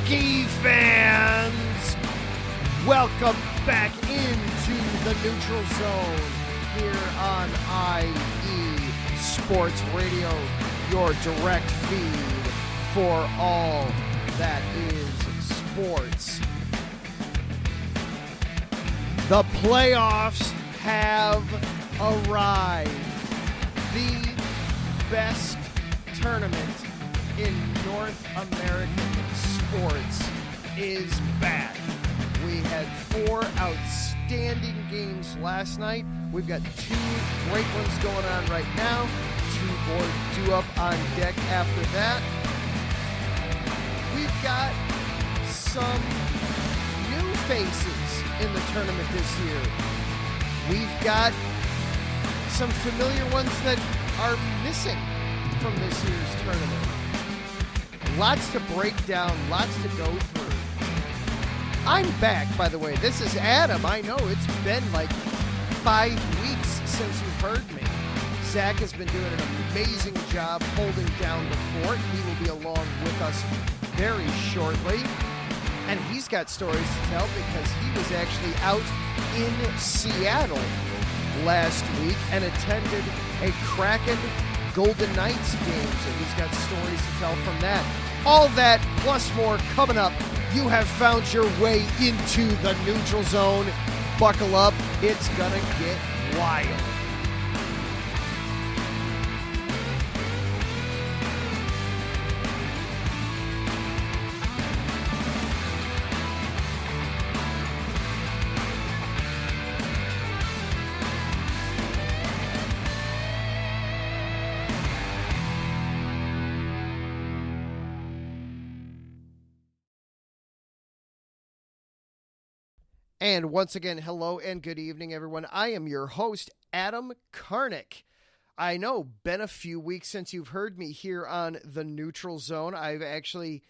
Hockey fans, welcome back into the neutral zone here on IE Sports Radio, your direct feed for all that is sports. The playoffs have arrived. The best tournament in North American sports is back. We had 4 outstanding games last night. We've got 2 great ones going on right now. 2 more due up on deck after that. We've got some new faces in the tournament this year. We've got some familiar ones that are missing from this year's tournament. Lots to break down, lots to go through. I'm back, by the way. This is Adam. I know it's been like 5 weeks since you've heard me. Zach has been doing an amazing job holding down the fort. He will be along with us very shortly. And he's got stories to tell because he was actually out in Seattle last week and attended a Kraken-Golden Knights game. So he's got stories to tell from that. All that plus more coming up. You have found your way into the neutral zone. Buckle up. It's gonna get wild. And once again, hello and good evening, everyone. I am your host, Adam Karnick. I know, been a few weeks since you've heard me here on the Neutral Zone. I've actually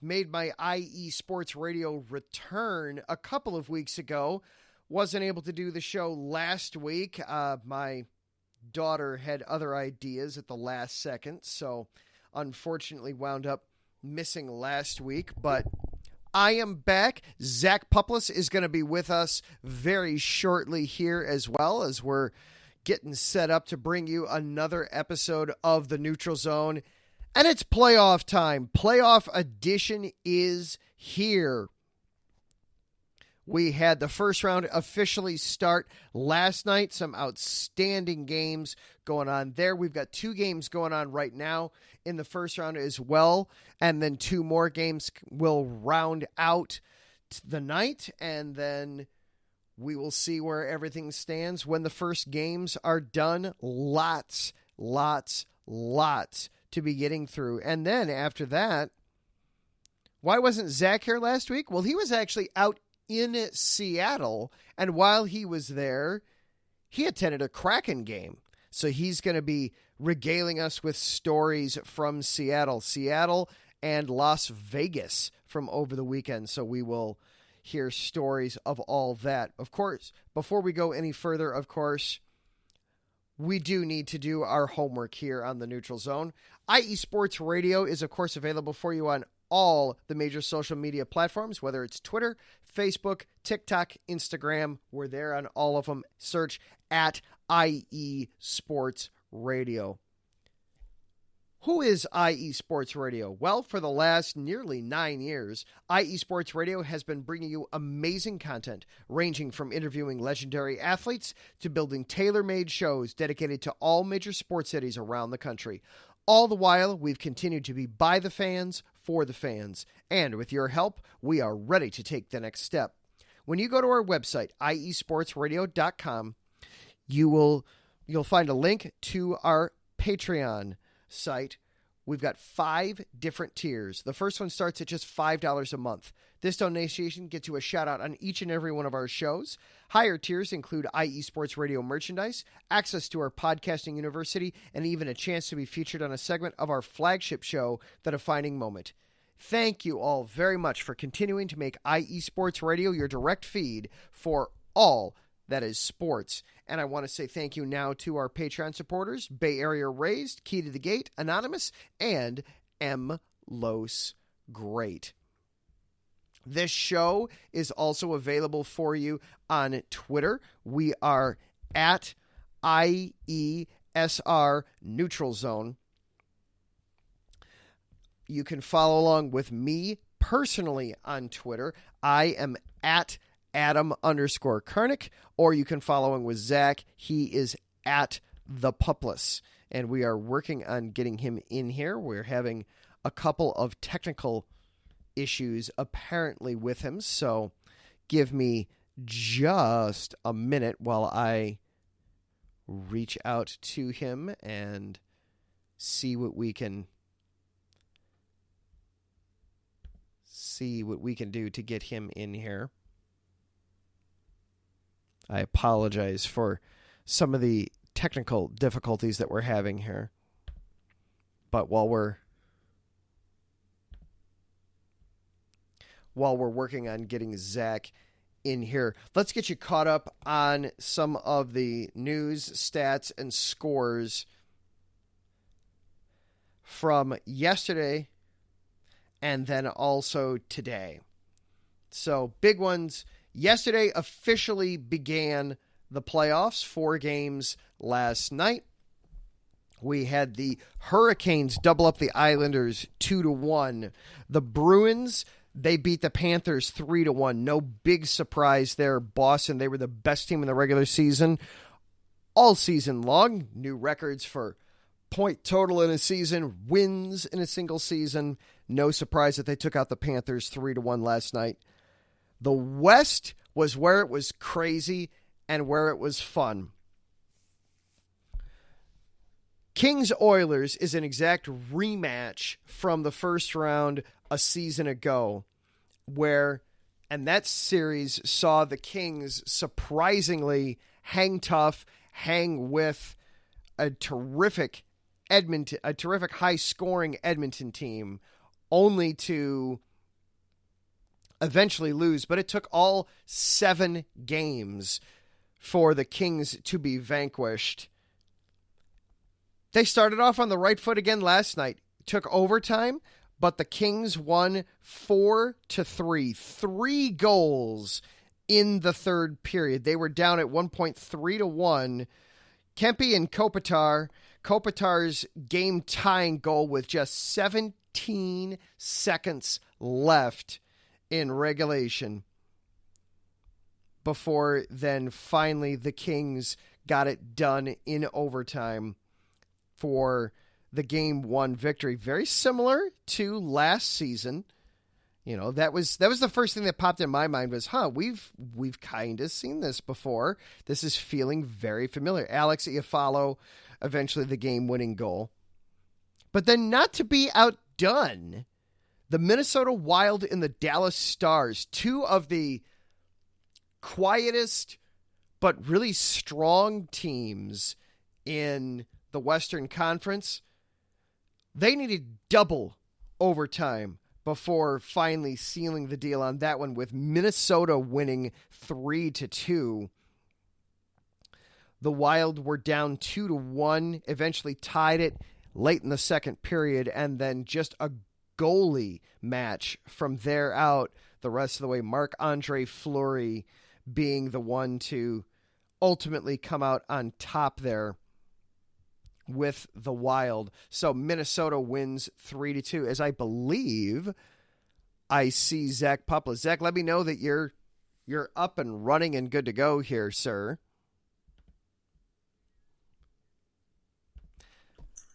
made my IE Sports Radio return a couple of weeks ago. Wasn't able to do the show last week. My daughter had other ideas at the last second, so unfortunately wound up missing last week, but I am back. Zach Puplis is going to be with us very shortly here as well as we're getting set up to bring you another episode of the Neutral Zone. And it's playoff time. Playoff edition is here. We had the first round officially start last night. Some outstanding games going on there. We've got 2 games going on right now in the first round as well. And then 2 more games will round out the night. And then we will see where everything stands when the first games are done. Lots to be getting through. And then after that, why wasn't Zach here last week? Well, he was actually out in Seattle, and while he was there, he attended a Kraken game. So he's going to be regaling us with stories from Seattle and Las Vegas from over the weekend. So we will hear stories of all that. Of course, before we go any further, of course, we do need to do our homework here on the Neutral Zone. IE Sports Radio is, of course, available for you on all the major social media platforms, whether it's Twitter, Facebook, TikTok, Instagram. We're there on all of them. Search at IE Sports Radio. Who is IE Sports Radio? Well, for the last nearly 9 years, IE Sports Radio has been bringing you amazing content, ranging from interviewing legendary athletes to building tailor-made shows dedicated to all major sports cities around the country. All the while, we've continued to be by the fans, for the fans. And with your help, we are ready to take the next step. When you go to our website, iesportsradio.com, you'll find a link to our Patreon site. We've got 5 different tiers. The first one starts at just $5 a month. This donation gets you a shout out on each and every one of our shows. Higher tiers include IE Sports Radio merchandise, access to our podcasting university, and even a chance to be featured on a segment of our flagship show, The Defining Moment. Thank you all very much for continuing to make IE Sports Radio your direct feed for all that is sports. And I want to say thank you now to our Patreon supporters, Bay Area Raised, Key to the Gate, Anonymous, and M. Los great. This show is also available for you on Twitter. We are at IESR Neutral Zone. You can follow along with me personally on Twitter. I am at Adam_Karnick, or you can follow him with Zach. He is at The Pupless, and we are working on getting him in here. We're having a couple of technical issues apparently with him, so give me just a minute while I reach out to him and see what we can do to get him in here. I apologize for some of the technical difficulties that we're having here, but while we're working on getting Zach in here, let's get you caught up on some of the news, stats, and scores from yesterday and then also today. So, big ones. Yesterday officially began the playoffs. 4 games last night. We had the Hurricanes double up the Islanders 2-1. The Bruins, they beat the Panthers 3-1. No big surprise there. Boston, they were the best team in the regular season all season long. New records for point total in a season, wins in a single season. No surprise that they took out the Panthers 3-1 last night. The West was where it was crazy and where it was fun. Kings-Oilers is an exact rematch from the first round a season ago, and that series saw the Kings surprisingly hang tough, hang with a terrific high-scoring Edmonton team, only to eventually lose. But it took all 7 games for the Kings to be vanquished. They started off on the right foot again last night. Took overtime, but the Kings won 4-3. 3 goals in the third period. They were down at one point 3-1. Kempe and Kopitar's game-tying goal with just 17 seconds left in regulation, before then finally the Kings got it done in overtime for the Game 1 victory. Very similar to last season. You know, that was the first thing that popped in my mind was, we've kind of seen this before. This is feeling very familiar. Alex Iafallo, eventually the game-winning goal. But then, not to be outdone, the Minnesota Wild and the Dallas Stars, 2 of the quietest but really strong teams in the Western Conference, they needed double overtime before finally sealing the deal on that one, with Minnesota winning 3-2. The Wild were down 2-1, eventually tied it late in the second period, and then just a goalie match from there out the rest of the way. Marc-Andre Fleury being the one to ultimately come out on top there with the Wild. So Minnesota wins 3-2, as I believe I see Zach Pupless. Zach, let me know that you're up and running and good to go here, sir.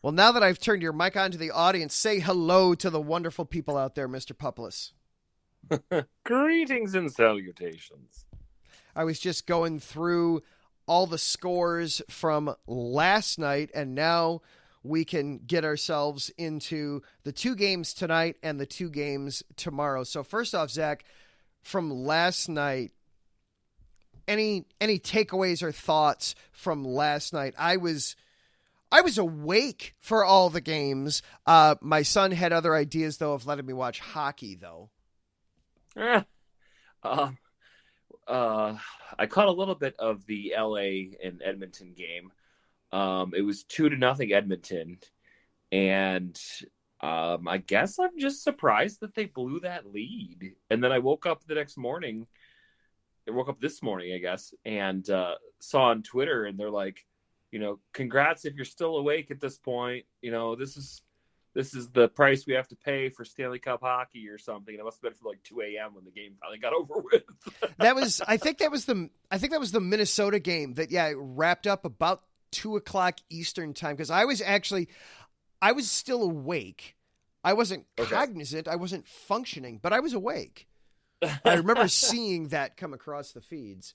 Well, now that I've turned your mic on to the audience, say hello to the wonderful people out there, Mr. Pupless. Greetings and salutations. I was just going through all the scores from last night, and now we can get ourselves into the 2 games tonight and the 2 games tomorrow. So first off, Zach, from last night, any takeaways or thoughts from last night? I was awake for all the games. My son had other ideas, though, of letting me watch hockey, though. I caught a little bit of the LA and Edmonton game. It was 2-0 Edmonton, and I guess I'm just surprised that they blew that lead. And then I woke up the next morning. I woke up this morning, I guess, and saw on Twitter, and they're like, congrats if you're still awake at this point. This is the price we have to pay for Stanley Cup hockey or something. And it must have been for like 2 a.m. when the game finally got over with. I think that was the Minnesota game that wrapped up about 2:00 Eastern time, because I was still awake. I wasn't cognizant. I wasn't functioning, but I was awake. I remember seeing that come across the feeds.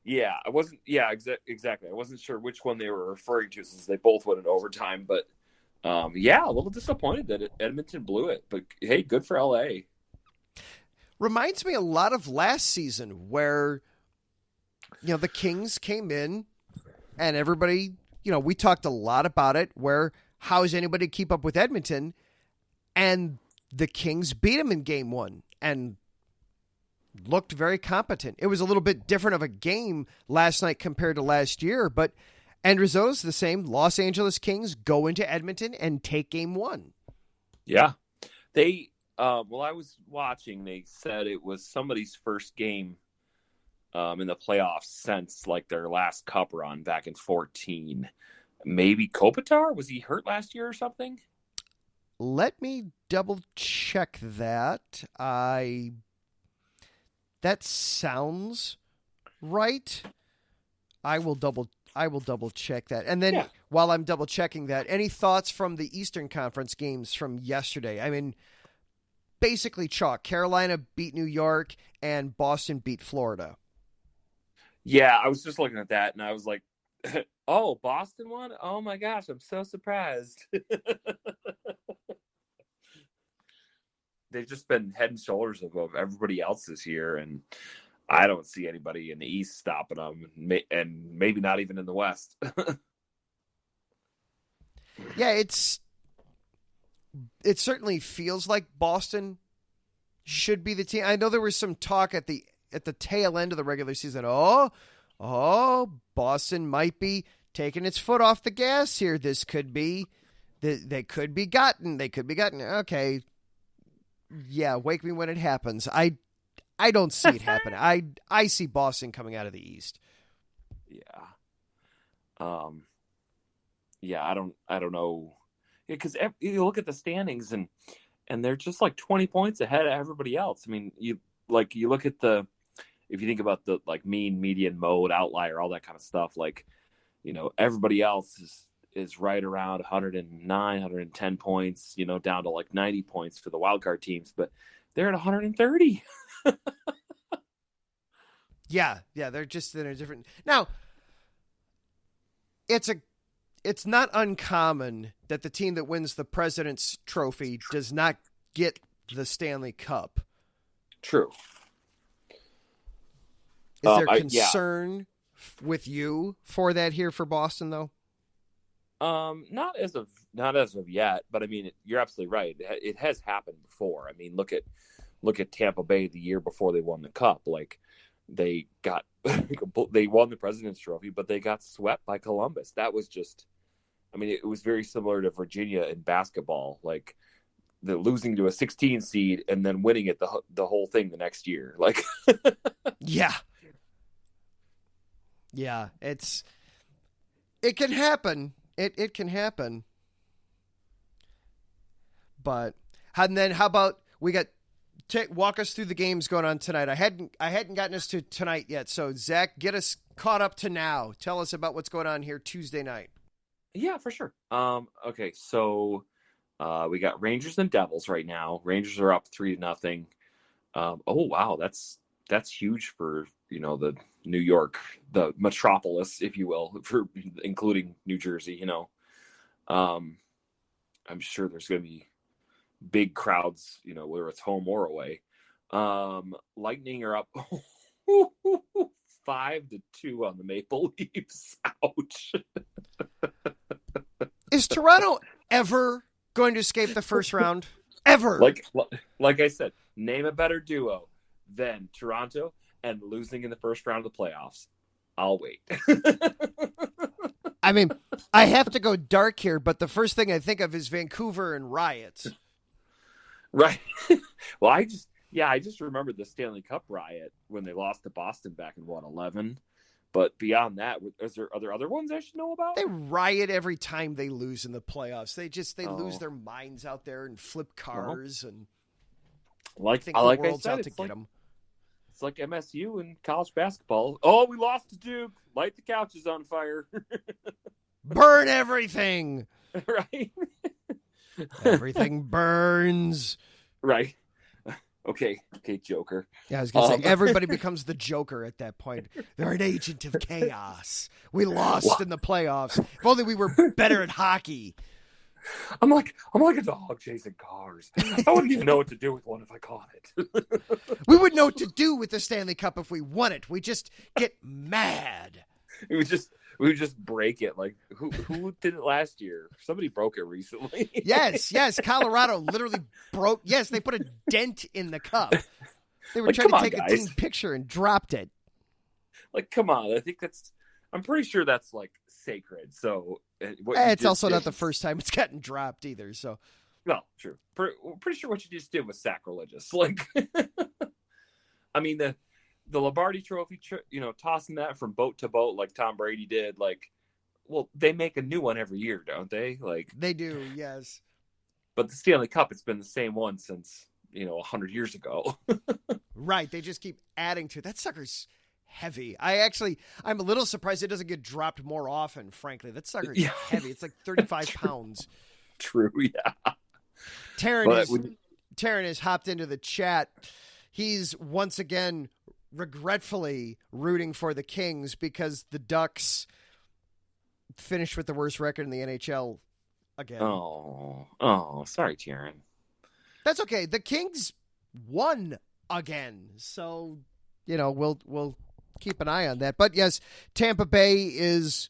Yeah, I wasn't. Yeah, exactly. I wasn't sure which one they were referring to, since they both went in overtime. But a little disappointed that Edmonton blew it. But hey, good for LA. Reminds me a lot of last season, where the Kings came in and everybody, we talked a lot about it. Where how is anybody keep up with Edmonton? And the Kings beat them in game 1 and looked very competent. It was a little bit different of a game last night compared to last year, but end result's the same. Los Angeles Kings go into Edmonton and take game 1. Yeah. They, I was watching, they said it was somebody's first game in the playoffs since like their last cup run back in 2014. Maybe Kopitar? Was he hurt last year or something? Let me double check that. That sounds right. I will double check that. And then while I'm double checking that, any thoughts from the Eastern Conference games from yesterday? I mean, basically chalk. Carolina beat New York and Boston beat Florida. Yeah, I was just looking at that and I was like, oh, Boston won? Oh my gosh, I'm so surprised. They've just been head and shoulders above everybody else this year, and I don't see anybody in the East stopping them, and maybe not even in the West. Yeah, it certainly feels like Boston should be the team. I know there was some talk at the tail end of the regular season. Oh, Boston might be taking its foot off the gas here. This could be, they could be gotten. Okay. Yeah, wake me when it happens. I don't see it happen. I see Boston coming out of the East. Yeah. I don't know. Because you look at the standings and they're just like 20 points ahead of everybody else. I mean, you look at if you think about the like mean, median, mode, outlier, all that kind of stuff, like, everybody else is right around 109, 110 points, down to like 90 points for the wild card teams, but they're at 130. Yeah, they're just in a different. Now, it's not uncommon that the team that wins the President's Trophy does not get the Stanley Cup. True. Is there concern with you for that here for Boston, though? Not as of yet, but I mean, you're absolutely right. It has happened before. I mean, look at Tampa Bay the year before they won the cup. Like, they won the President's Trophy, but they got swept by Columbus. That was just, I mean, it was very similar to Virginia in basketball, like the losing to a 16 seed and then winning it the whole thing the next year. Like, yeah, it can happen. It can happen. But how about we got walk us through the games going on tonight. I hadn't gotten us to tonight yet. So Zach, get us caught up to now. Tell us about what's going on here Tuesday night. Yeah, for sure. Okay, so we got Rangers and Devils right now. Rangers are up 3-0. Oh wow, that's huge for the New York, the metropolis, if you will, for including New Jersey. I'm sure there's going to be big crowds, whether it's home or away. Lightning are up 5-2 on the Maple Leafs. Ouch. Is Toronto ever going to escape the first round? Ever? Like I said, name a better duo than Toronto and losing in the first round of the playoffs. I'll wait. I mean, I have to go dark here, but the first thing I think of is Vancouver and riots. Right. Well, I just remembered the Stanley Cup riot when they lost to Boston back in 11. But beyond that, are there other ones I should know about? They riot every time they lose in the playoffs. They lose their minds out there and flip cars and think the world's out to get them. It's like MSU and college basketball. Oh, we lost to Duke. Light the couches on fire. Burn everything. Right. Everything burns. Right. Okay, Joker. Yeah, I was going to say, everybody becomes the Joker at that point. They're an agent of chaos. We lost in the playoffs. If only we were better at hockey. I'm like a dog chasing cars. I wouldn't even know what to do with one if I caught it. We wouldn't know what to do with the Stanley Cup if we won it. We just get mad. We would just break it. Like who did it last year? Somebody broke it recently. Yes. Colorado literally broke. Yes, they put a dent in the cup. They were like, trying to take a team picture and dropped it. Like, come on. I'm pretty sure that's like sacred. So it's also not the first time it's gotten dropped either. So, well, true. Pretty sure what you just did was sacrilegious. Like, I mean the Lombardi Trophy, tossing that from boat to boat like Tom Brady did. Like, well, they make a new one every year, don't they? Like they do, yes. But the Stanley Cup, it's been the same one since 100 years ago. Right. They just keep adding to it. That sucker's heavy. I'm a little surprised it doesn't get dropped more often, frankly. That sucker's heavy. It's like 35 pounds. True, yeah. Taryn has hopped into the chat. He's once again regretfully rooting for the Kings because the Ducks finished with the worst record in the NHL again. Oh, sorry, Taryn. That's okay. The Kings won again. So, we'll keep an eye on that. But yes, Tampa Bay is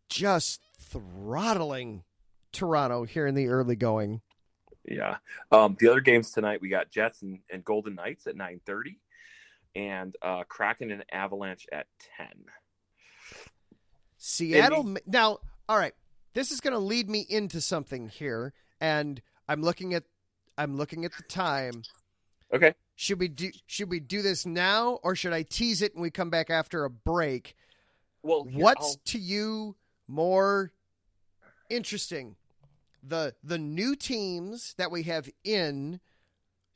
just throttling Toronto here in the early going. Yeah. The other games tonight, we got Jets and Golden Knights at 9:30 and Kraken and Avalanche at 10. Seattle. Now, all right, this is going to lead me into something here, and I'm looking at the time. Okay. Should we do this now, or should I tease it and we come back after a break? Well, what's to you more interesting? The new teams that we have in,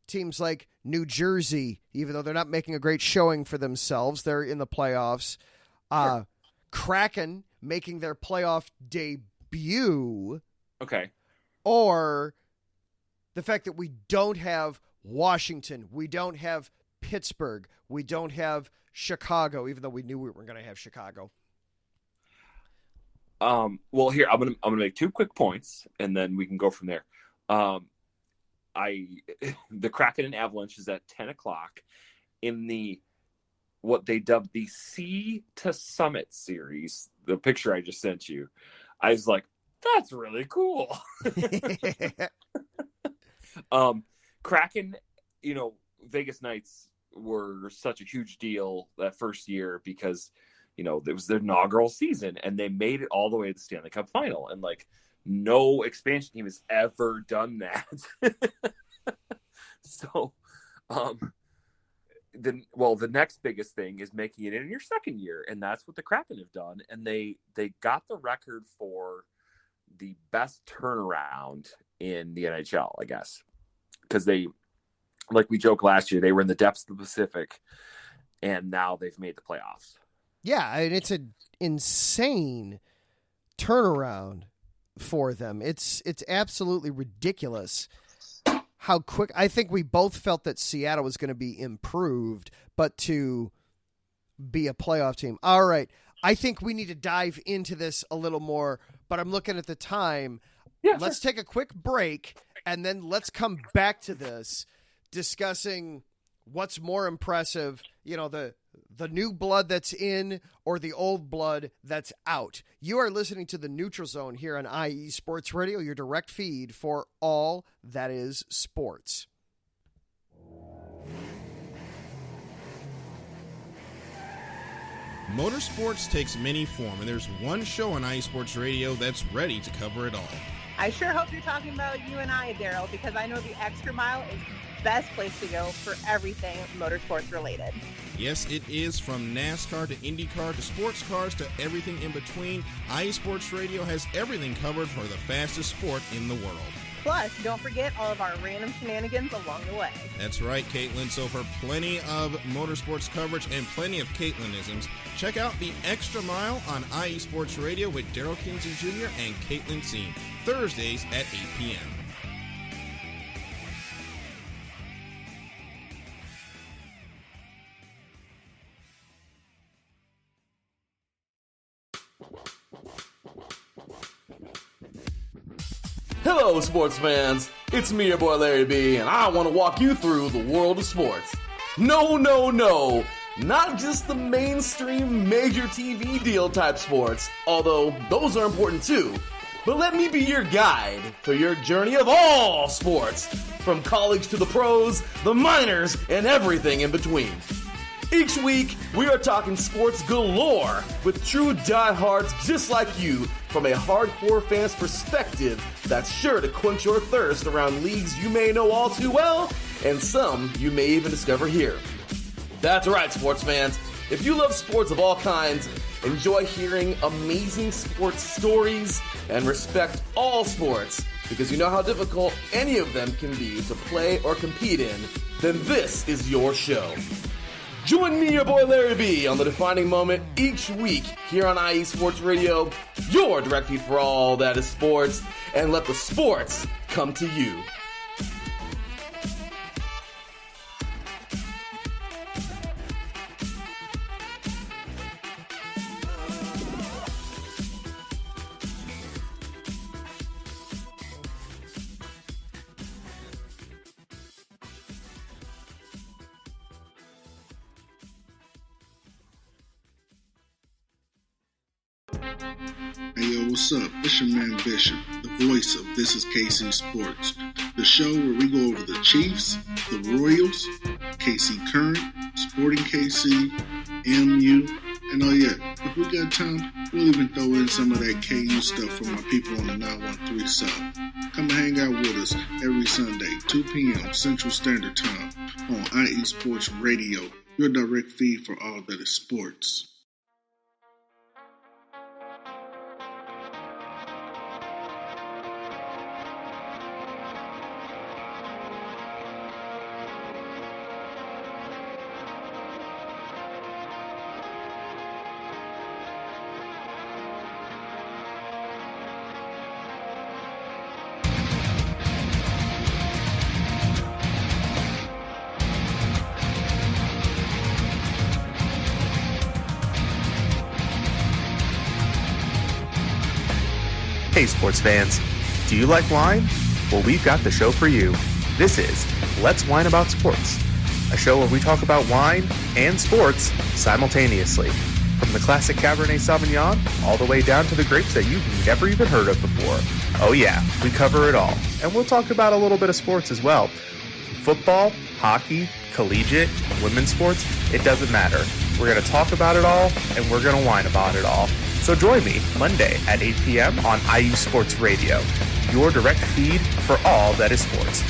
teams like New Jersey, even though they're not making a great showing for themselves, they're in the playoffs. Sure. Kraken making their playoff debut. Okay. Or the fact that we don't have Washington, we don't have Pittsburgh, we don't have Chicago, even though we knew we were going to have Chicago. Well, here I'm gonna make 2 quick points, and then we can go from there. The Kraken and Avalanche is at 10:00 in the what they dubbed the Sea to Summit series. The picture I just sent you, I was like, that's really cool. Kraken, Vegas Knights were such a huge deal that first year because it was their inaugural season, and they made it all the way to the Stanley Cup final. And no expansion team has ever done that. So, the next biggest thing is making it in your second year, and that's what the Kraken have done. And they got the record for the best turnaround in the NHL, I guess, because they, like we joked last year, they were in the depths of the Pacific, and now they've made the playoffs. Yeah, and it's an insane turnaround for them. It's absolutely ridiculous how quick. I think we both felt that Seattle was going to be improved, but to be a playoff team. All right, I think we need to dive into this a little more, but I'm looking at the time. Yeah, let's take a quick break, and then let's come back to this, discussing what's more impressive, the new blood that's in or the old blood that's out. You are listening to the Neutral Zone here on IE Sports Radio, your direct feed for all that is sports. Motorsports takes many forms, and there's one show on IE Sports Radio that's ready to cover it all. I sure hope you're talking about you and I, Daryl, because I know the Extra Mile is the best place to go for everything motorsports related. Yes, it is. From NASCAR to IndyCar to sports cars to everything in between. IE Sports Radio has everything covered for the fastest sport in the world. Plus, don't forget all of our random shenanigans along the way. That's right, Caitlin. So for plenty of motorsports coverage and plenty of Caitlinisms, check out the Extra Mile on IE Sports Radio with Daryl Kinsey Jr. and Caitlin Seen, Thursdays at 8 p.m. Hello, sports fans. It's me, your boy Larry B, and I want to walk you through the world of sports. No, not just the mainstream major TV deal type sports, although those are important too. But let me be your guide through your journey of all sports, from college to the pros, the minors, and everything in between. Each week, we are talking sports galore with true diehards just like you from a hardcore fan's perspective that's sure to quench your thirst around leagues you may know all too well and some you may even discover here. That's right, sports fans. If you love sports of all kinds, enjoy hearing amazing sports stories, and respect all sports because you know how difficult any of them can be to play or compete in, then this is your show. Join me, your boy Larry B, on the defining moment each week here on IE Sports Radio, your direct feed for all that is sports, and let the sports come to you. Hey yo, what's up? It's your man Bishop, the voice of This Is KC Sports, the show where we go over the Chiefs, the Royals, KC Current, Sporting KC, MU, and oh yeah, if we got time, we'll even throw in some of that KU stuff from our people on the 913 South. Come and hang out with us every Sunday, 2 p.m. Central Standard Time on IE Sports Radio, your direct feed for all that is sports. Hey sports fans, do you like wine? Well, we've got the show for you. This is Let's Wine About Sports, a show where we talk about wine and sports simultaneously. From the classic Cabernet Sauvignon all the way down to the grapes that you've never even heard of before. Oh yeah, we cover it all. And we'll talk about a little bit of sports as well. Football, hockey, collegiate, women's sports, it doesn't matter. We're going to talk about it all, and we're going to whine about it all. So join me Monday at 8 p.m. on IU Sports Radio, your direct feed for all that is sports.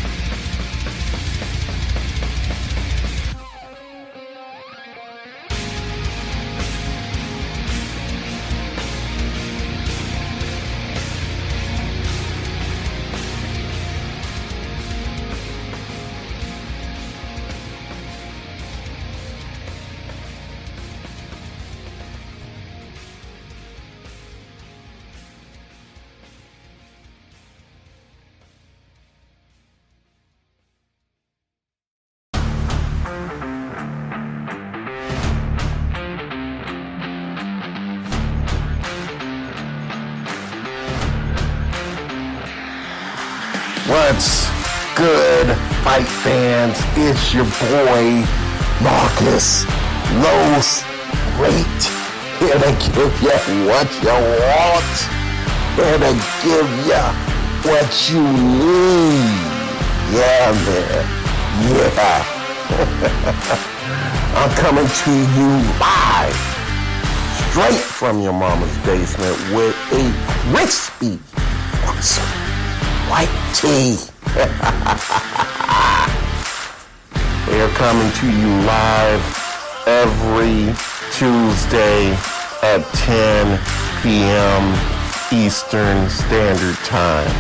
What's good, fight fans? It's your boy, Marcus Los Great, here to give you what you want, here to give you what you need. Yeah, man. Yeah. I'm coming to you live straight from your mama's basement with a crispy white tea. They are coming to you live every Tuesday at 10 p.m. Eastern Standard Time.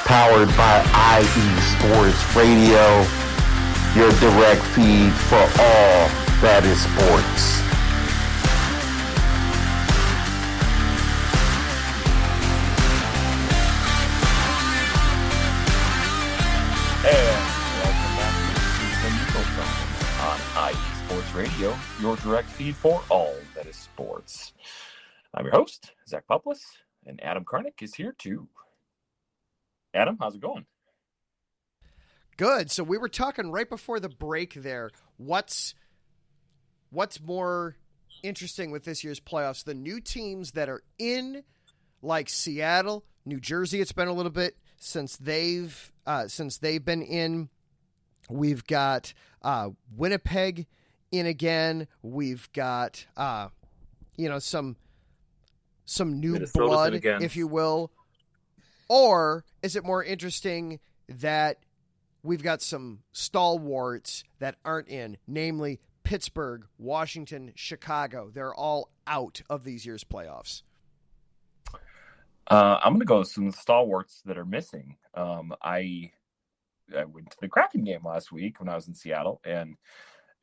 Powered by IE Sports Radio, your direct feed for all that is sports. And welcome back to the on IE Sports Radio, your direct feed for all that is sports. I'm your host, Zach Poplis, and Adam Karnick is here too. Adam, how's it going? Good. So we were talking right before the break there. What's more interesting with this year's playoffs? The new teams that are in, like Seattle, New Jersey. It's been a little bit since they've been in. We've got Winnipeg in again. We've got some new Minnesota's blood, if you will. Or is it more interesting that we've got some stalwarts that aren't in, namely Pittsburgh, Washington, Chicago? They're all out of these year's playoffs. I'm going to go with some stalwarts that are missing. I went to the Kraken game last week when I was in Seattle, and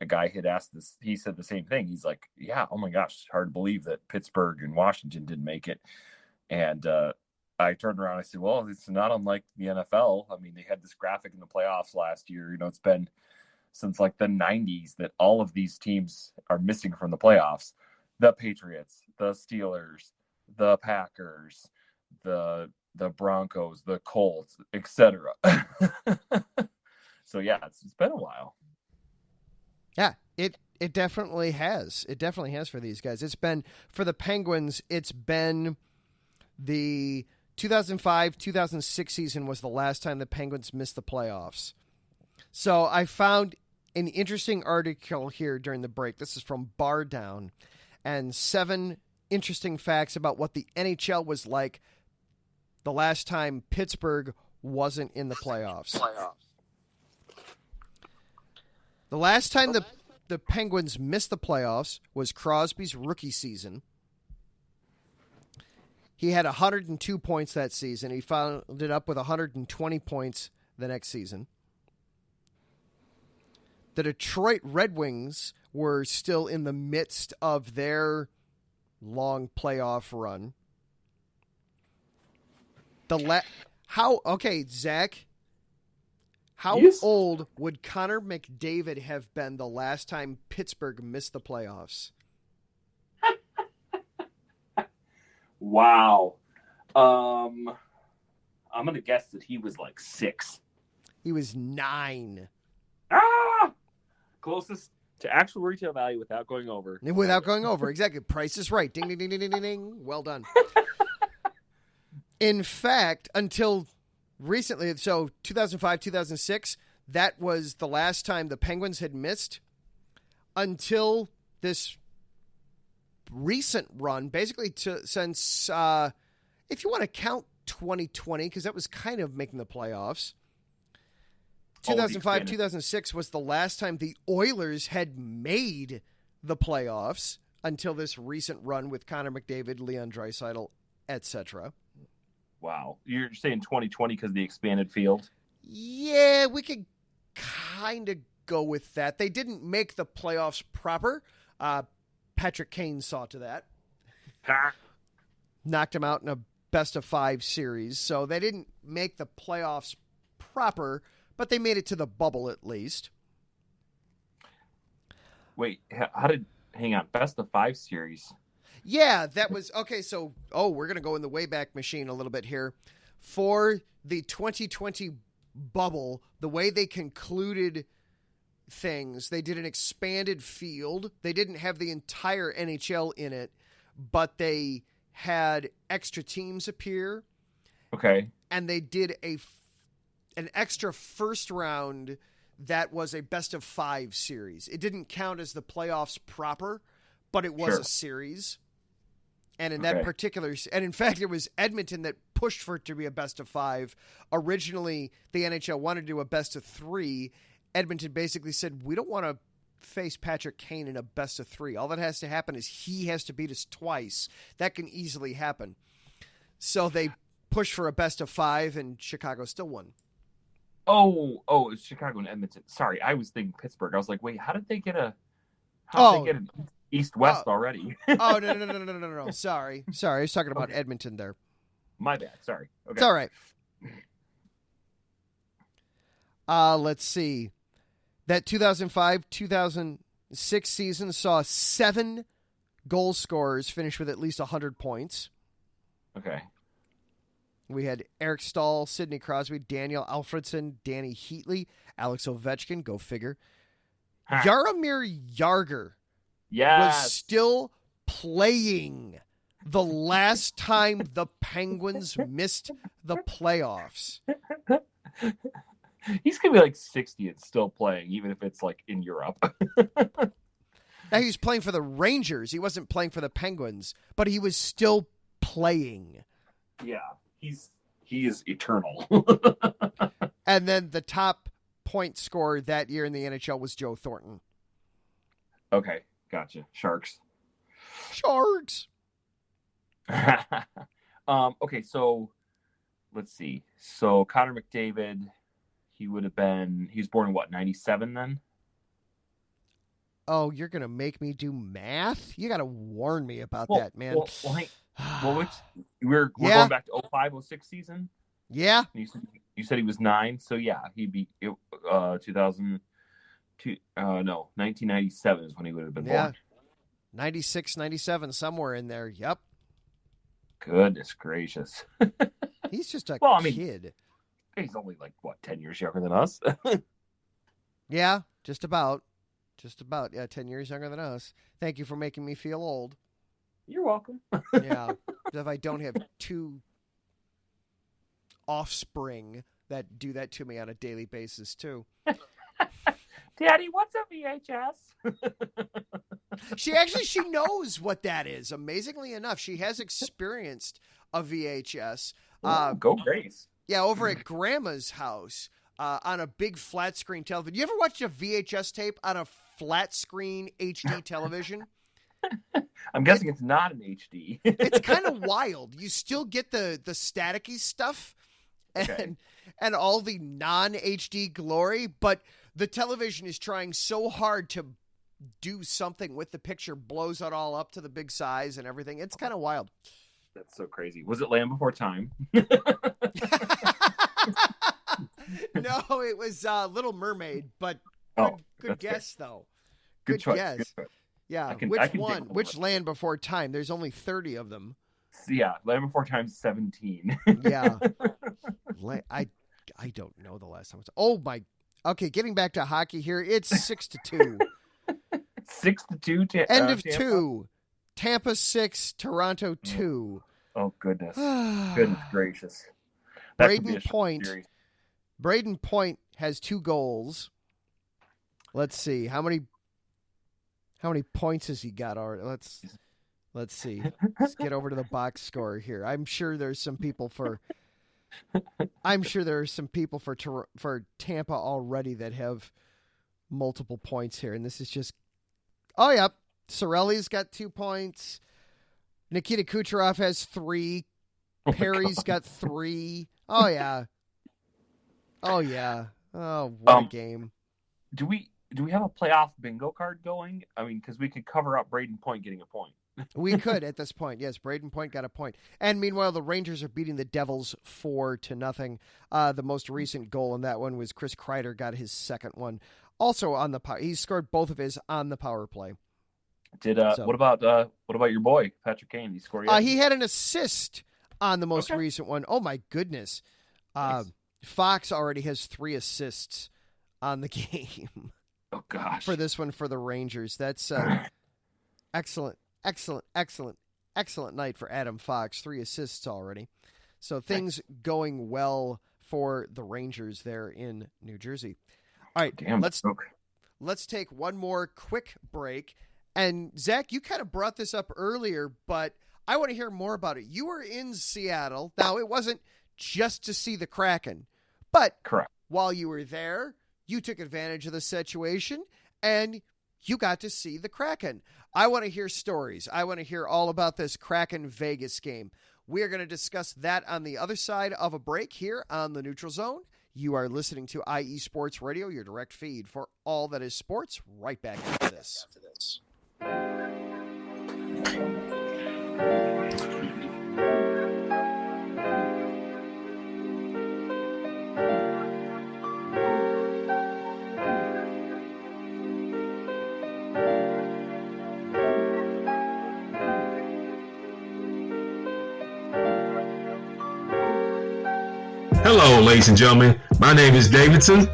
a guy had asked this. He said the same thing. He's like, yeah, oh my gosh, it's hard to believe that Pittsburgh and Washington didn't make it. And I turned around and I said, well, it's not unlike the NFL. I mean, they had this graphic in the playoffs last year. You know, it's been since like the 90s that all of these teams are missing from the playoffs. The Patriots, the Steelers, the Packers, the Broncos, the Colts, etc. So yeah, it's been a while. Yeah, it definitely has. It definitely has for these guys. It's been for the Penguins. It's been the 2005-2006 season was the last time the Penguins missed the playoffs. So I found an interesting article here during the break. This is from Bar Down, and 7 interesting facts about what the NHL was like the last time Pittsburgh wasn't in the playoffs. The last time the Penguins missed the playoffs was Crosby's rookie season. He had 102 points that season. He followed it up with 120 points the next season. The Detroit Red Wings were still in the midst of their long playoff run. Zach, how Yes. old would Connor McDavid have been the last time Pittsburgh missed the playoffs? Wow. I'm going to guess that he was like 6. He was 9. Closest to actual retail value without going over. Without going over, exactly. Price is right. Ding, ding, ding, ding, ding, ding, ding. Well done. In fact, until recently, so 2005, 2006, that was the last time the Penguins had missed until this recent run, basically since, if you want to count 2020, because that was kind of making the playoffs. 2005, 2006 was the last time the Oilers had made the playoffs until this recent run with Connor McDavid, Leon Draisaitl, etc. Wow. You're saying 2020 because of the expanded field? Yeah, we could kind of go with that. They didn't make the playoffs proper. Patrick Kane saw to that. Knocked him out in a best-of-5 series. So they didn't make the playoffs proper, but they made it to the bubble at least. Wait, hang on, best-of-5 series? Yeah, that was, okay, so, we're going to go in the Wayback Machine a little bit here. For the 2020 bubble, the way they concluded things, they did an expanded field. They didn't have the entire NHL in it, but they had extra teams appear. Okay. And they did an extra first round that was a best-of-5 series. It didn't count as the playoffs proper, but it was a series. And in that particular, and in fact, it was Edmonton that pushed for it to be a best of 5. Originally, the NHL wanted to do a best of 3. Edmonton basically said, we don't want to face Patrick Kane in a best of 3. All that has to happen is he has to beat us twice. That can easily happen. So they pushed for a best of 5, and Chicago still won. Oh, it's Chicago and Edmonton. Sorry, I was thinking Pittsburgh. I was like, wait, how did they get an East-West already? No. Sorry. I was talking about Edmonton there. My bad. Sorry. Okay. It's all right. Let's see. That 2005-2006 season saw 7 goal scorers finish with at least 100 points. Okay. We had Eric Stahl, Sidney Crosby, Daniel Alfredson, Danny Heatley, Alex Ovechkin, go figure. Jaromir Jagr was still playing the last time the Penguins missed the playoffs. He's going to be like 60 and still playing, even if it's like in Europe. Now, he was playing for the Rangers. He wasn't playing for the Penguins, but he was still playing. Yeah, he is eternal. And then the top point scorer that year in the NHL was Joe Thornton. Okay, gotcha. Sharks. Okay, so let's see. So Connor McDavid, he was born in what, 97 then? Oh, you're going to make me do math? You got to warn me about that, man. We're going back to 05-06 season? Yeah. You said he was 9, so yeah, he'd be 1997 is when he would have been born. 96, 97, somewhere in there. Yep. Goodness gracious. He's just a kid. He's only 10 years younger than us. Yeah, just about. Yeah, 10 years younger than us. Thank you for making me feel old. You're welcome. Yeah. If I don't have 2 offspring that do that to me on a daily basis, too. Daddy, what's a VHS? She knows what that is. Amazingly enough, she has experienced a VHS. Go Grace. Yeah, over at Grandma's house on a big flat screen television. You ever watched a VHS tape on a flat screen HD television? I'm guessing it's not an HD. It's kind of wild. You still get the staticky stuff and all the non-HD glory, but the television is trying so hard to do something with the picture, blows it all up to the big size and everything. It's kind of wild. That's so crazy. Was it Land Before Time? No, it was Little Mermaid, but good guess, though. Good choice. Guess. Good choice. Yeah, which one? Which Land Before Time? There's only 30 of them. Yeah, Land Before Time's 17. Yeah. I don't know the last time. Oh, my. Okay, getting back to hockey here. It's 6-2. 6-2? End of Tampa? 2. Tampa 6, Toronto 2. Oh, goodness. Goodness gracious. Braden Point has 2 goals. Let's see. How many points has he got already? Let's see. Let's get over to the box score here. I'm sure there are some people for Tampa already that have multiple points here, and this is just. Oh, yep. Cirelli's got 2 points. Nikita Kucherov has 3. Perry's got 3. Oh, yeah. Oh, what a game. Do we have a playoff bingo card going? I mean, because we could cover up Braden Point getting a point. We could at this point. Yes, Braden Point got a point. And meanwhile, the Rangers are beating the Devils 4-0. The most recent goal in that one was Chris Kreider got his second one. Also on the power. He scored both of his on the power play. What about your boy Patrick Kane? He scored yet? He had an assist on the most recent one. Oh my goodness. Nice. Fox already has 3 assists on the game. Oh gosh. For this one for the Rangers. That's excellent night for Adam Fox. 3 assists already. So things going well for the Rangers there in New Jersey. All right, let's take one more quick break. And Zach, you kind of brought this up earlier, but I want to hear more about it. You were in Seattle. Now, it wasn't just to see the Kraken, but Correct. while you were there, you took advantage of the situation and you got to see the Kraken. I want to hear stories. I want to hear all about this Kraken Vegas game. We are going to discuss that on the other side of a break here on the Neutral Zone. You are listening to IE Sports Radio, your direct feed for all that is sports. Right back after this. Hello, ladies and gentlemen. My name is Davidson.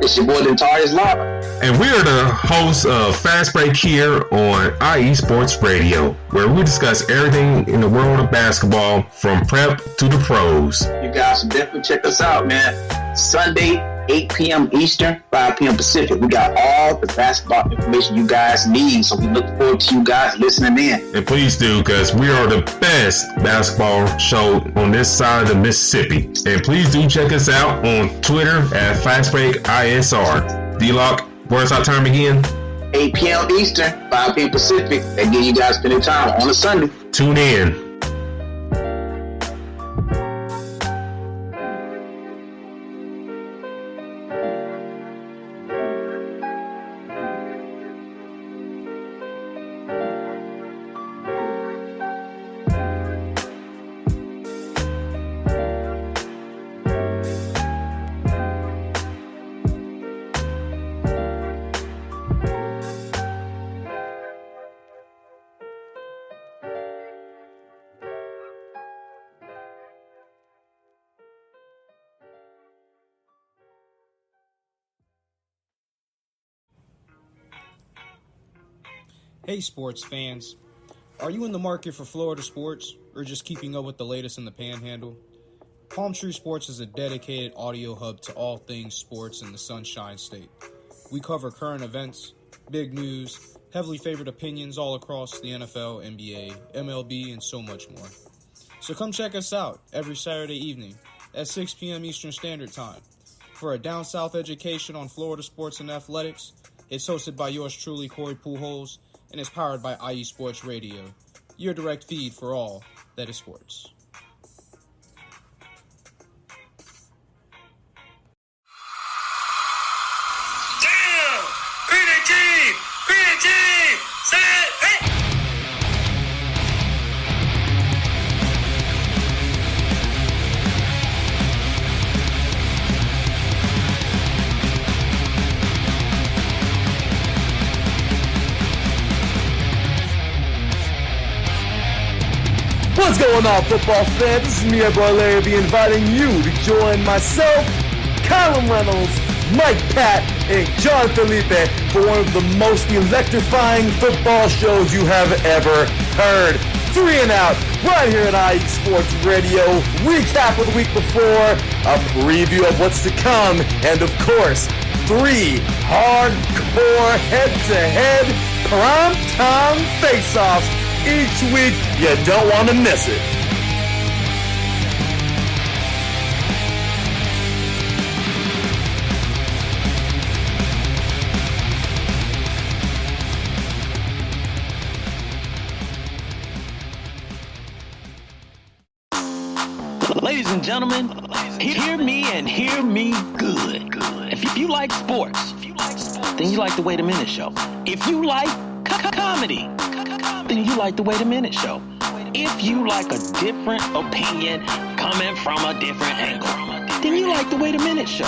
It's your boy, Dentarius Lava. And we are the hosts of Fast Break here on IE Sports Radio, where we discuss everything in the world of basketball from prep to the pros. You guys should definitely check us out, man. Sunday, 8 p.m. Eastern, 5 p.m. Pacific. We got all the basketball information you guys need, so we look forward to you guys listening in. And please do, because we are the best basketball show on this side of the Mississippi. And please do check us out on Twitter at FastBreakISR. D-Lock, where's our time again? 8 p.m. Eastern, 5 p.m. Pacific. That give you guys spending time on a Sunday. Tune in. Hey sports fans, are you in the market for Florida sports or just keeping up with the latest in the Panhandle? Palm Tree Sports is a dedicated audio hub to all things sports in the Sunshine State. We cover current events, big news, heavily favored opinions all across the NFL, NBA, MLB, and so much more. So come check us out every Saturday evening at 6 p.m. Eastern Standard Time. For a down south education on Florida sports and athletics, it's hosted by yours truly, Corey Pujols, and is powered by IE Sports Radio, your direct feed for all that is sports. Damn! Green team! Set! Hey! What's going on, football fans? This is me, your boy Larry B, inviting you to join myself, Colin Reynolds, Mike Pat, and John Felipe for one of the most electrifying football shows you have ever heard. 3 and Out, right here at IE Sports Radio. Recap of the week before, a preview of what's to come, and of course, 3 hardcore head-to-head prime-time face-offs each week. You don't want to miss it. Ladies and gentlemen, hear me and hear me good. If you like sports, then you like the Wait a Minute Show. If you like comedy, then you like the Wait a Minute Show. If you like a different opinion coming from a different angle, then you like the Wait a Minute Show.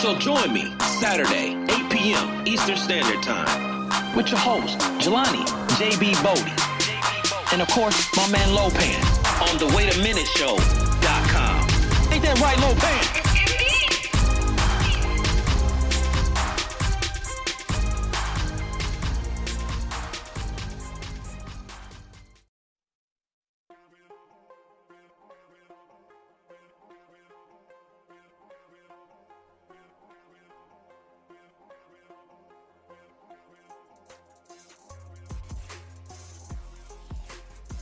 So join me Saturday, 8 p.m. Eastern Standard Time with your host, Jelani J.B. Bodie. And of course, my man Lopan on the WaitAMinuteShow.com. Ain't that right, Lopan?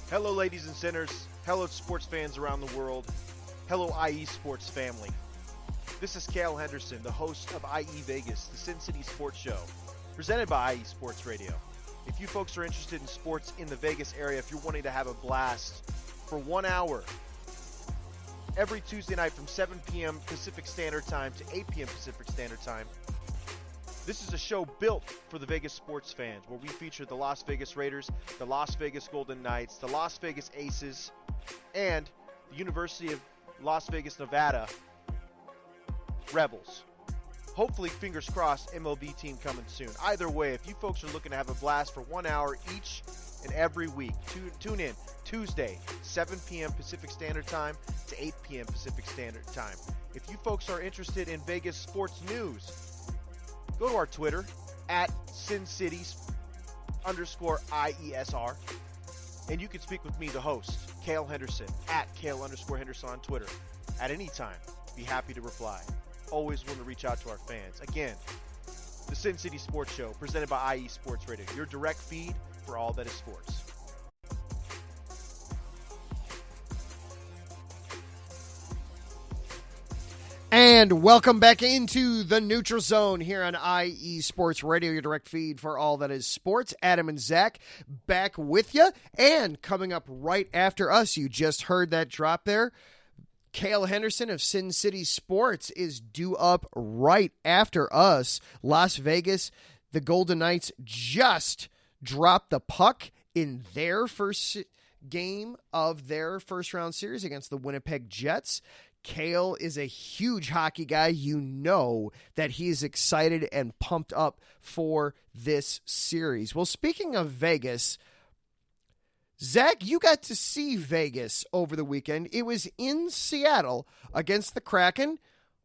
Hello, ladies and sinners. Hello, sports fans around the world. Hello, IE Sports family. This is Cale Henderson, the host of IE Vegas, the Sin City Sports Show, presented by IE Sports Radio. If you folks are interested in sports in the Vegas area, if you're wanting to have a blast for 1 hour, every Tuesday night from 7 p.m. Pacific Standard Time to 8 p.m. Pacific Standard Time, this is a show built for the Vegas sports fans, where we feature the Las Vegas Raiders, the Las Vegas Golden Knights, the Las Vegas Aces, and the University of Las Vegas, Nevada Rebels. Hopefully, fingers crossed, MLB team coming soon. Either way, if you folks are looking to have a blast for 1 hour each and every week, tune in Tuesday, 7 p.m. Pacific Standard Time to 8 p.m. Pacific Standard Time. If you folks are interested in Vegas sports news, go to our Twitter, at SinCities_IESR, and you can speak with me, the host, Cale Henderson, at Cale_Henderson on Twitter. At any time, be happy to reply. Always willing to reach out to our fans. Again, the Sin City Sports Show, presented by IE Sports Radio, your direct feed for all that is sports. And welcome back into the Neutral Zone here on IE Sports Radio, your direct feed for all that is sports. Adam and Zach back with you. And coming up right after us, you just heard that drop there, Cale Henderson of Sin City Sports is due up right after us. Las Vegas, the Golden Knights just dropped the puck in their first game of their first-round series against the Winnipeg Jets. Cale is a huge hockey guy. You know that he's excited and pumped up for this series. Well, speaking of Vegas, Zach, you got to see Vegas over the weekend. It was in Seattle against the Kraken.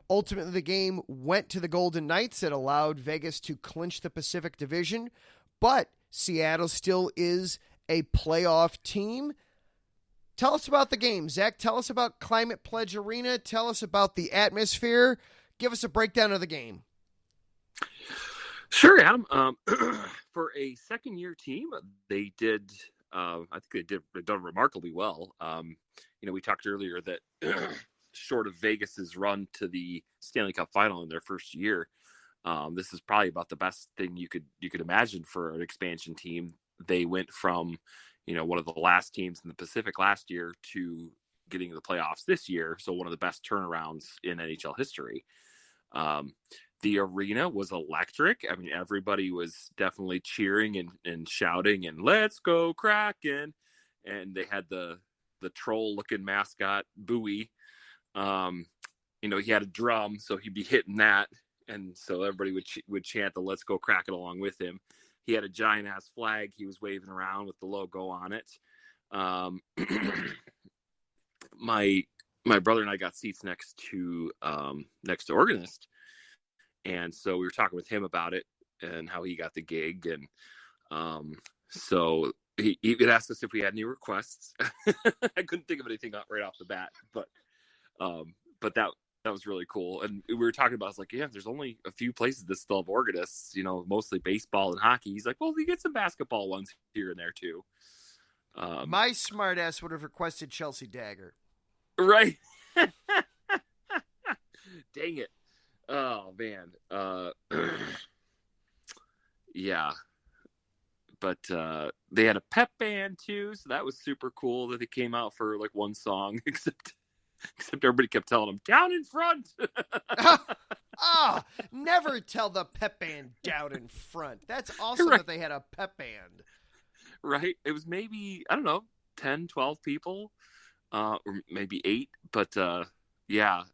Ultimately, the game went to the Golden Knights. It allowed Vegas to clinch the Pacific Division, but Seattle still is a playoff team. Tell us about the game, Zach. Tell us about Climate Pledge Arena. Tell us about the atmosphere. Give us a breakdown of the game. Sure, Adam. For a second-year team, they did. I think they've done remarkably well. We talked earlier that short of Vegas's run to the Stanley Cup final in their first year, this is probably about the best thing you could imagine for an expansion team. They went from one of the last teams in the Pacific last year to getting to the playoffs this year. So one of the best turnarounds in NHL history. The arena was electric. I mean, everybody was definitely cheering and shouting and let's go Kraken. And they had the troll looking mascot Bowie. He had a drum, so he'd be hitting that. And so everybody would chant the let's go Kraken along with him. He had a giant ass flag he was waving around with the logo on it. My brother and I got seats next to Organist. And so we were talking with him about it and how he got the gig. And so he asked us if we had any requests. I couldn't think of anything right off the bat, but that was really cool. And we were talking about, I was like, yeah, there's only a few places that still have organists, mostly baseball and hockey. He's like, well, we get some basketball ones here and there too. My smart ass would have requested Chelsea Dagger. Right. Dang it. Oh man. Yeah. But they had a pep band too, so that was super cool that they came out for like one song, except everybody kept telling them down in front. Never tell the pep band down in front. That's awesome right. That they had a pep band. Right. It was maybe, I don't know, 10, 12 people, or maybe 8. But yeah.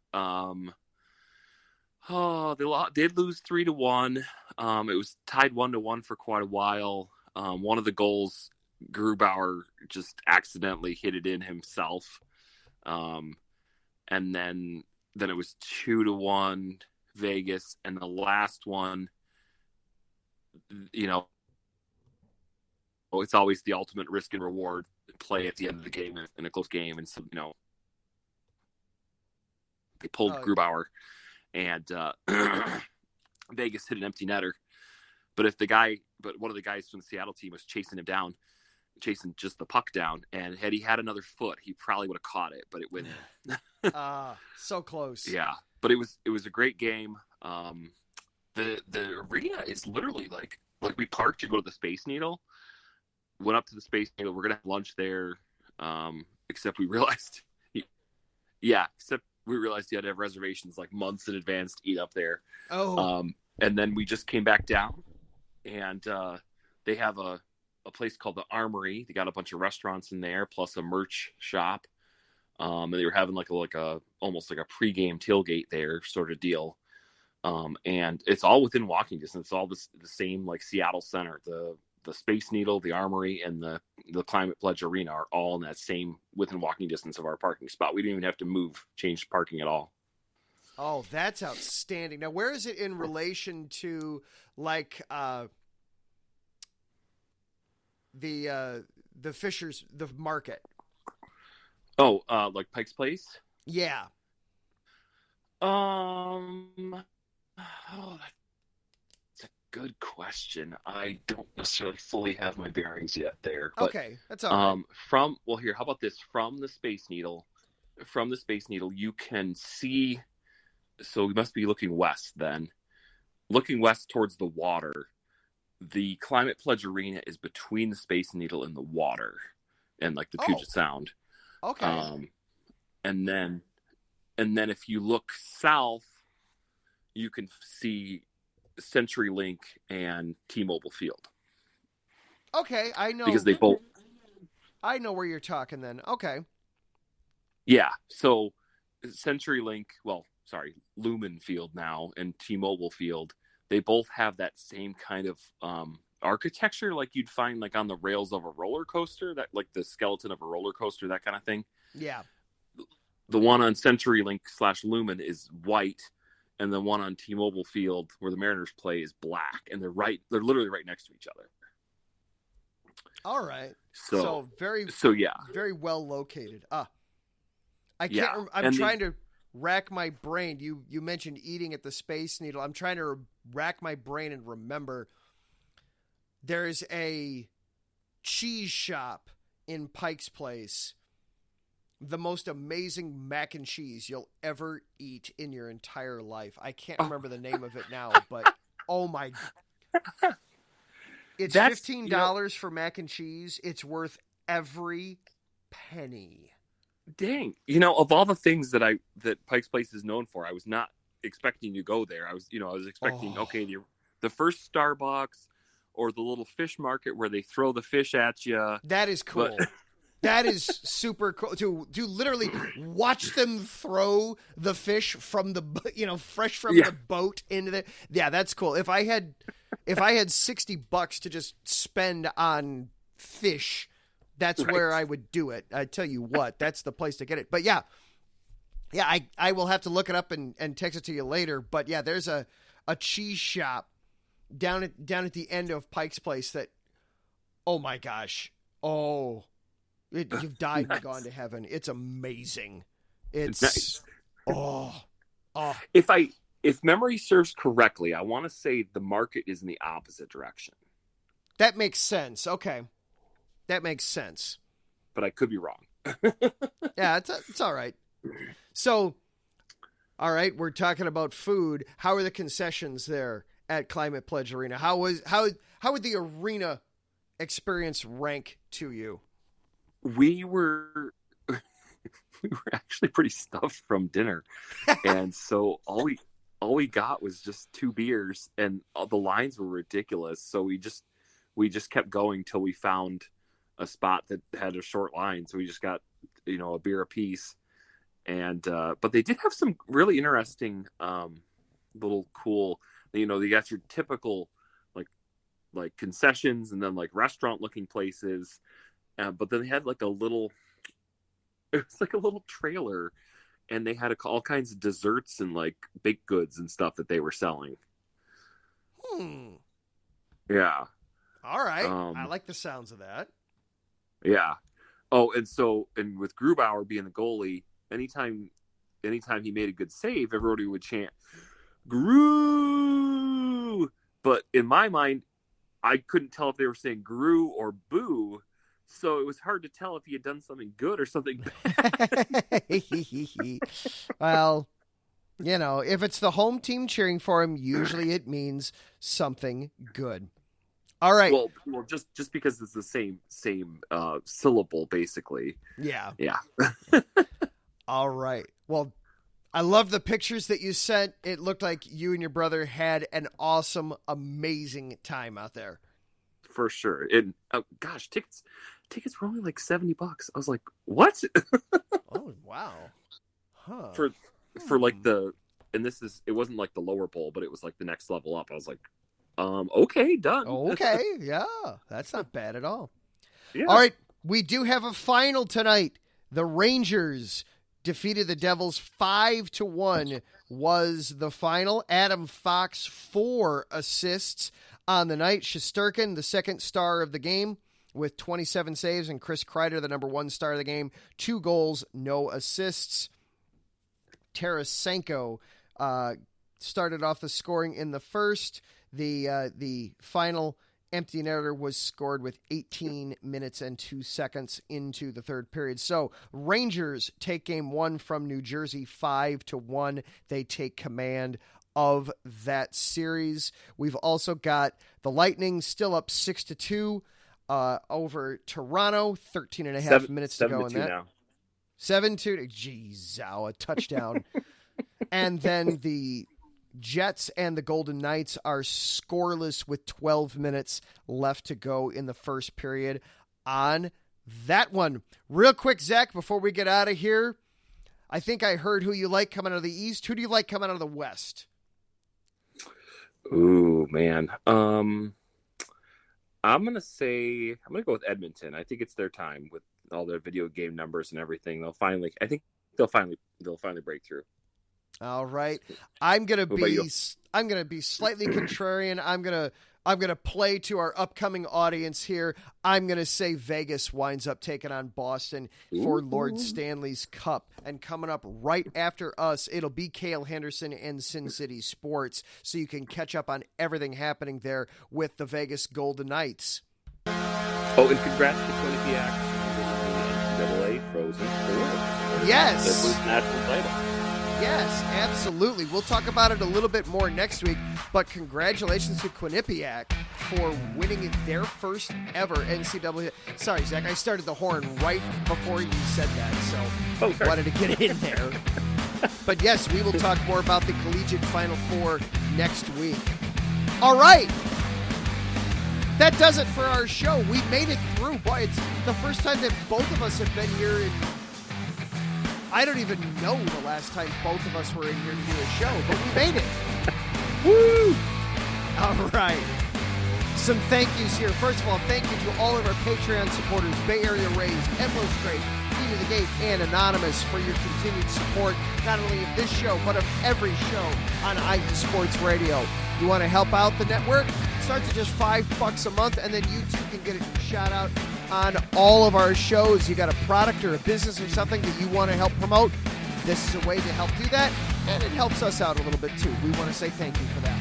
They did lose 3-1. It was tied 1-1 for quite a while. One of the goals, Grubauer just accidentally hit it in himself. And then it was 2-1 Vegas, and the last one, it's always the ultimate risk and reward play at the end of the game in a close game, and so they pulled Grubauer, and Vegas hit an empty netter. But one of the guys from the Seattle team was chasing him down, chasing just the puck down. And had he had another foot, he probably would have caught it, but it went in. So close. Yeah, but it was a great game. The arena is literally like we parked to go to the Space Needle, went up to the Space Needle. We're gonna have lunch there, except we realized, you had to have reservations like months in advance to eat up there. And then we just came back down, and they have a place called the Armory. They got a bunch of restaurants in there, plus a merch shop. And they were having like a almost like a pregame tailgate there sort of deal. And it's all within walking distance. It's all the same like Seattle Center, the Space Needle, the Armory, and the Climate Pledge Arena are all in that same within walking distance of our parking spot. We didn't even have to change parking at all. Oh, that's outstanding. Now, where is it in relation to like the Fishers, the market? Oh, like Pike's Place? Yeah. That's a good question. I don't necessarily fully have my bearings yet there. But, okay, that's all right. Here, how about this? From the Space Needle, you can see. So we must be looking west then. Looking west towards the water. The Climate Pledge Arena is between the Space Needle and the water, and like the Puget Sound. Okay. And then if you look south, you can see CenturyLink and T-Mobile Field. Okay, I know. Because they both. I know where you're talking then. Okay. Yeah. So Lumen Field now and T-Mobile Field, they both have that same kind of architecture like you'd find like on the rails of a roller coaster, that like the skeleton of a roller coaster, that kind of thing. Yeah. The one on CenturyLink / Lumen is white, and the one on T-Mobile Field where the Mariners play is black, and they're literally right next to each other. All right. So very well located. I can't. I'm trying to rack my brain. You mentioned eating at the Space Needle. I'm trying to rack my brain and remember. There's a cheese shop in Pike's Place. The most amazing mac and cheese you'll ever eat in your entire life. I can't remember the name of it now, but oh my! It's $15 for mac and cheese. It's worth every penny. Dang! Of all the things that Pike's Place is known for, I was not expecting to go there. I was expecting the first Starbucks or the little fish market where they throw the fish at you. That is cool. That is super cool to literally watch them throw the fish from the fresh from the boat into the. Yeah, that's cool. If I had $60 to just spend on fish, that's where I would do it. I tell you what, that's the place to get it. But yeah, I will have to look it up and text it to you later. But yeah, there's a cheese shop down at the end of Pike's Place that, oh my gosh, you've died and gone to heaven. It's amazing. It's nice. Oh. If memory serves correctly, I want to say the market is in the opposite direction. That makes sense. Okay. That makes sense. But I could be wrong. Yeah, it's all right. So, all right, we're talking about food. How are the concessions there at Climate Pledge Arena? How would the arena experience rank to you? We were actually pretty stuffed from dinner, and so all we got was just 2 beers, and the lines were ridiculous. So we just kept going till we found a spot that had a short line. So we just got a beer apiece, and but they did have some really interesting little cool. They got your typical like concessions and then like restaurant looking places. But then they had it was like a little trailer, and they had all kinds of desserts and like baked goods and stuff that they were selling. Yeah. All right. I like the sounds of that. Yeah. Oh, and with Grubauer being the goalie, anytime he made a good save, everybody would chant "Gru." But in my mind, I couldn't tell if they were saying "Gru" or "Boo." So it was hard to tell if he had done something good or something bad. Well, if it's the home team cheering for him, usually it means something good. All right. Well, just because it's the same syllable, basically. Yeah. Yeah. All right. Well, I love the pictures that you sent. It looked like you and your brother had an awesome, amazing time out there. For sure. And gosh, tickets were only like $70. I was like, what? Oh, wow. Huh. For like it wasn't like the lower bowl, but it was like the next level up. I was like, okay, done. Okay. Yeah. That's not bad at all. Yeah. All right. We do have a final tonight. The Rangers defeated the Devils 5-1 was the final. Adam Fox, 4 assists on the night. Shesterkin, the second star of the game with 27 saves, and Chris Kreider, the number 1 star of the game, 2 goals, no assists. Tarasenko started off the scoring in the first. The final empty netter was scored with 18 minutes and 2 seconds into the third period. So Rangers take game 1 from New Jersey 5-1. They take command of that series. We've also got the Lightning still up 6-2 over Toronto. 13 and a half minutes to go in that. Now. 7-2. Geez, a touchdown. And then the Jets and the Golden Knights are scoreless with 12 minutes left to go in the first period on that one. Real quick, Zach, before we get out of here, I think I heard who you like coming out of the East. Who do you like coming out of the West? Ooh, man. I'm going to go with Edmonton. I think it's their time with all their video game numbers and everything. They'll finally break through. All right. I'm going to be slightly contrarian. I'm going to play to our upcoming audience here. I'm going to say Vegas winds up taking on Boston for Lord Stanley's Cup. And coming up right after us, it'll be Cale Henderson and Sin City Sports, so you can catch up on everything happening there with the Vegas Golden Knights. Oh, and congrats to Quinnipiac on the NCAA Frozen Four. Yes. Their first national title. Yes, absolutely. We'll talk about it a little bit more next week, but congratulations to Quinnipiac for winning their first ever NCAA. Sorry, Zach, I started the horn right before you said that, so wanted to get in there. But yes, we will talk more about the Collegiate Final Four next week. All right. That does it for our show. We made it through. Boy, it's the first time that both of us have been here in I don't even know the last time both of us were in here to do a show, but we made it. Woo! All right. Some thank yous here. First of all, thank you to all of our Patreon supporters, Bay Area Raised, Emlo Straight, Key to the Gate, and Anonymous for your continued support, not only of this show, but of every show on IE Sports Radio. You want to help out the network? It starts at just $5 a month, and then you too can get a shout out on all of our shows. You got a product or a business or something that you want to help promote, this is a way to help do that, and it helps us out a little bit too. We want to say thank you for that.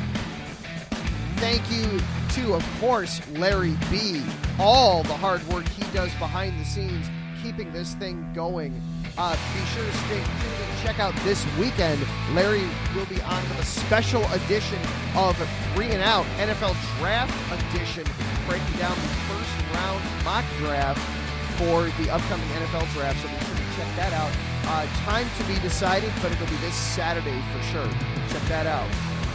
Thank you to, of course, Larry B. All the hard work he does behind the scenes, keeping this thing going. Be sure to stay tuned and check out this weekend. Larry will be on with a special edition of 3 and Out NFL Draft Edition, breaking down the first round mock draft for the upcoming NFL draft. So be sure to check that out. Time to be decided, but it'll be this Saturday for sure. Check that out.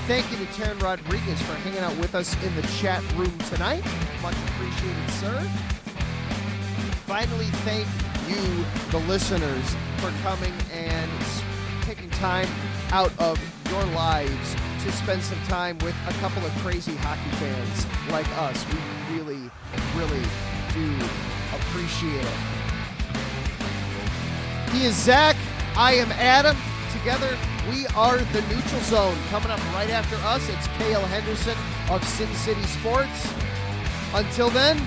Thank you to Taryn Rodriguez for hanging out with us in the chat room tonight. Much appreciated, sir. Finally, thank you, the listeners, for coming and taking time out of your lives to spend some time with a couple of crazy hockey fans like us. We really, really do appreciate it. He is Zach. I am Adam. Together, we are the Neutral Zone. Coming up right after us, it's Cale Henderson of Sin City Sports. Until then,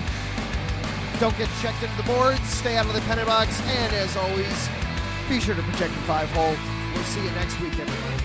don't get checked into the boards, stay out of the penalty box, and as always, be sure to protect the 5-hole. We'll see you next week, everyone.